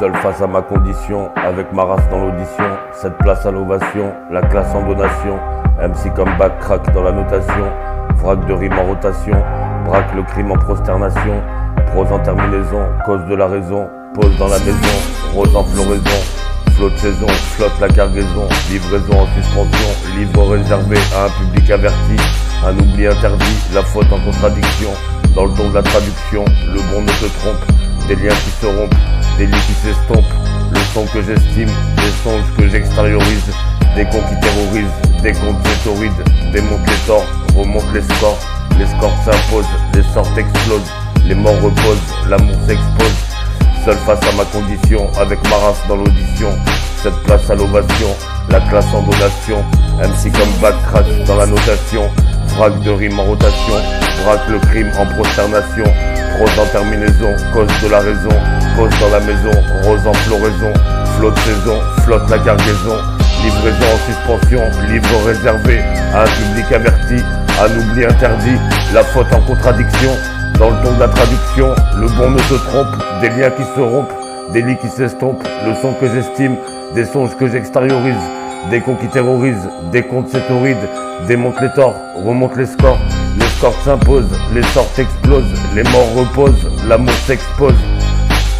Seul face à ma condition, avec ma race dans l'audition, cette place à l'ovation, la classe en donation, MC comme back crack dans la notation, vrac de rime en rotation, braque le crime en prosternation, prose en terminaison, cause de la raison, pose dans la maison, rose en floraison, flot de saison, flotte la cargaison, livraison en suspension, livre réservé à un public averti, un oubli interdit, la faute en contradiction, dans le ton de la traduction, le bon ne se trompe, des liens qui se rompent, des lits qui s'estompent, le son que j'estime, des songes que j'extériorise, des cons qui terrorisent, des comptes cétorides, démonte les torts, remonte les scores s'imposent, les sortes explosent, les morts reposent, l'amour s'expose, seul face à ma condition, avec ma race dans l'audition, cette place à l'ovation, la classe en donation, MC comme back crack dans la notation, vrac de rime en rotation, braque le crime en prosternation, prose en terminaison, cause de la raison, pose dans la maison, rose en floraison, flot de saison, flotte la cargaison, livraison en suspension, livre réservé à un public averti, un oubli interdit, la faute en contradiction, dans le ton de la traduction, le bon ne se trompe, des liens qui se rompent, des lits qui s'estompent, le son que j'estime, des songes que j'extériorise, des cons qui terrorisent, des comptes cétorides, démonte les torts, remonte les scores s'imposent, les sortes explosent, les morts reposent, l'amour s'expose.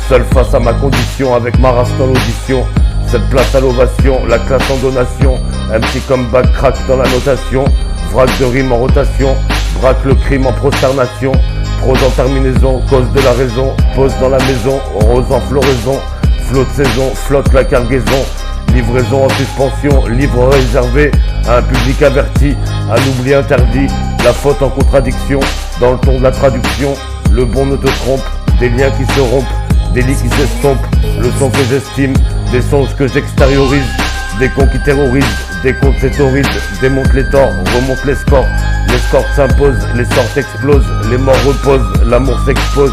Seul face à ma condition, avec ma race dans l'audition, cette place à l'ovation, la classe en donation, MC comme back crack dans la notation, vrac de rime en rotation, braque le crime en prosternation, prose en terminaison, cause de la raison, pose dans la maison, rose en floraison, flot de saison, flotte la cargaison, livraison en suspension, livre réservé à un public averti, un oubli interdit, la faute en contradiction, dans le ton de la traduction, le bon ne te trompe, des liens qui se rompent, des lits qui s'estompent, le son que j'estime, des songes que j'extériorise, des cons qui terrorisent, des comptes cétorides, démonte les torts, remonte les scores s'imposent, les sortes explosent, les morts reposent, l'amour s'expose.